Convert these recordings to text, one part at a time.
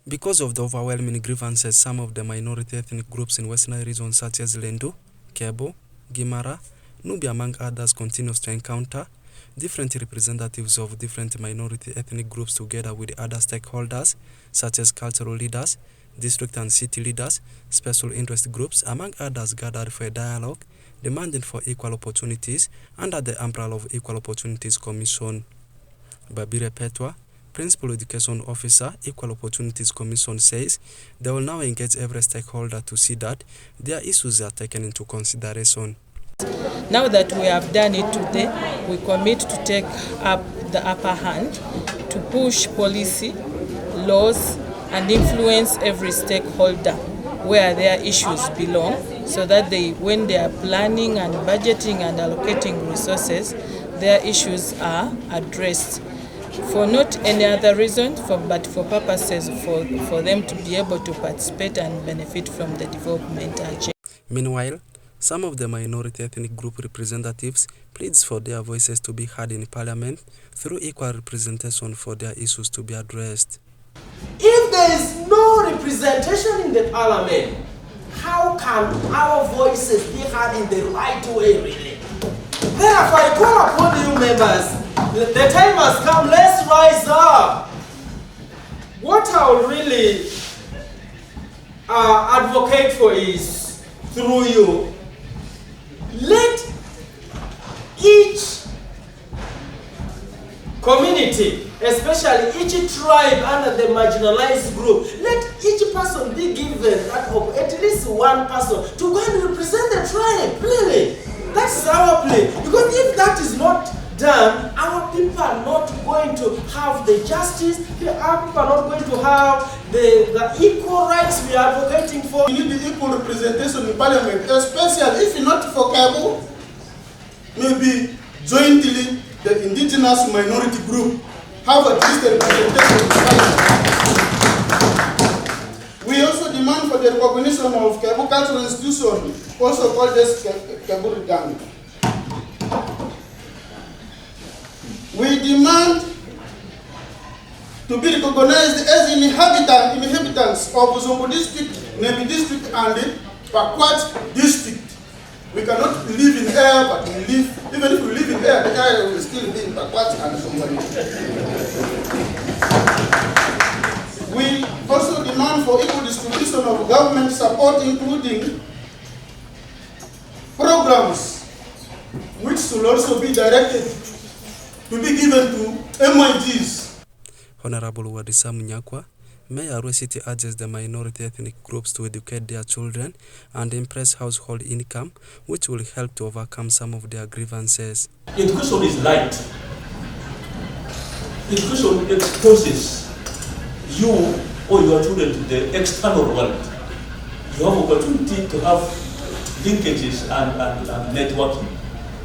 Because of the overwhelming grievances some of the minority ethnic groups in Westnile region such as Lendu, Kebo, Gimara, Nubi among others continues to encounter, different representatives of different minority ethnic groups together with other stakeholders such as cultural leaders, district and city leaders, special interest groups among others gathered for a dialogue demanding for equal opportunities under the umbrella of Equal Opportunities Commission. Babire Petwa, Principal Education Officer, Equal Opportunities Commission, says they will now engage every stakeholder to see that their issues are taken into consideration. Now that we have done it today, we commit to take up the upper hand to push policy, laws, and influence every stakeholder where their issues belong, so that when they are planning and budgeting and allocating resources, their issues are addressed. For not any other reason, but for purposes for them to be able to participate and benefit from the development agenda. Meanwhile, some of the minority ethnic group representatives pleads for their voices to be heard in Parliament through equal representation for their issues to be addressed. If there is no representation in the Parliament, how can our voices be heard in the right way, really? Therefore, I call upon you members, the time has come, let's rise up. What I would really advocate for is, through you, let each community, especially each tribe under the marginalized group, let each person be given at least one person to go and represent the tribe, really. That's our plea. Because if that is not done, our people are not going to have the justice, our people are not going to have the equal rights we are advocating for. We need the equal representation in Parliament, especially if not for Kabo, maybe jointly the indigenous minority group have at least a representation in Parliament. We also demand for the recognition of Kabo cultural institution, also called as Kabo Gang. We demand to be recognized as inhabitants of Zombo district, Nebi district, and Pakwat district. We cannot live in air, but we live, even if we live in air, the air will still be in Pakwat and Zombo. We also demand for equal distribution of government support, including programs which should also be directed to be given to MIGs. Honorable Wadisa Munyakwa, Mayor Arua City urges the minority ethnic groups to educate their children and impress household income, which will help to overcome some of their grievances. Education is light. Education exposes you or your children to the external world. You have opportunity to have linkages and networking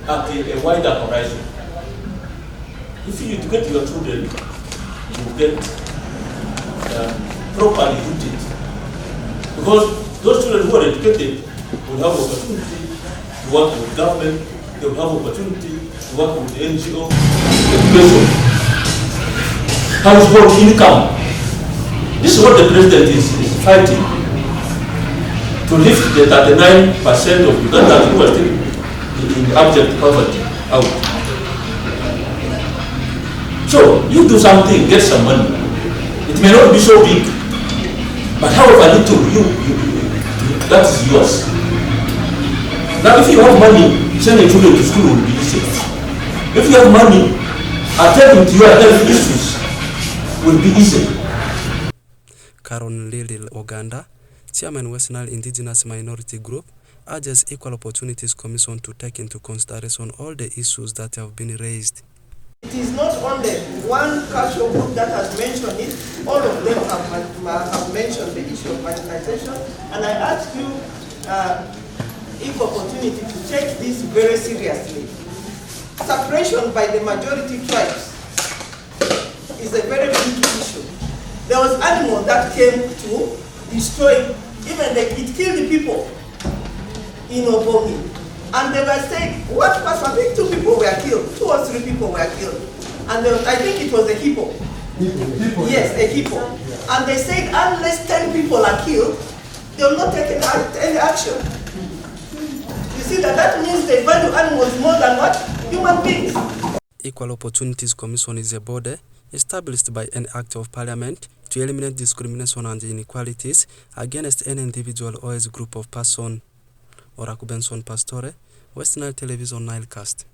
at a wider horizon. If you educate your children, you get properly rooted. Because those children who are educated will have opportunity to work with government, they will have opportunity to work with the NGO, education, household income. This is what the president is fighting, to lift the 39% of Ugandans who are still in abject poverty out. So, you do something, get some money. It may not be so big, but however little, that is yours. Now, if you have money, sending children to school will be easy. If you have money, attending to your health issues will be easy. Karon Lili Oganda, Chairman Westnile Indigenous Minority Group, urges Equal Opportunities Commission to take into consideration all the issues that have been raised. It is not only one cultural group that has mentioned it, all of them have mentioned the issue of marginalization, and I ask you, Equal Opportunity, to take this very seriously. Suppression by the majority tribes is a very big issue. There was animal that came to destroy, it killed the people in Obomi. And they were saying, what person? I think 2 people were killed, 2 or 3 people were killed. And I think it was a hippo Yes, a hippo. And they said unless 10 people are killed, they will not take any action. You see that means they value animals more than what? Human beings. Equal Opportunities Commission is a body established by an act of parliament to eliminate discrimination and inequalities against any individual or as group of person. Oraku Benson Pastore, Westnile Television Nilecast.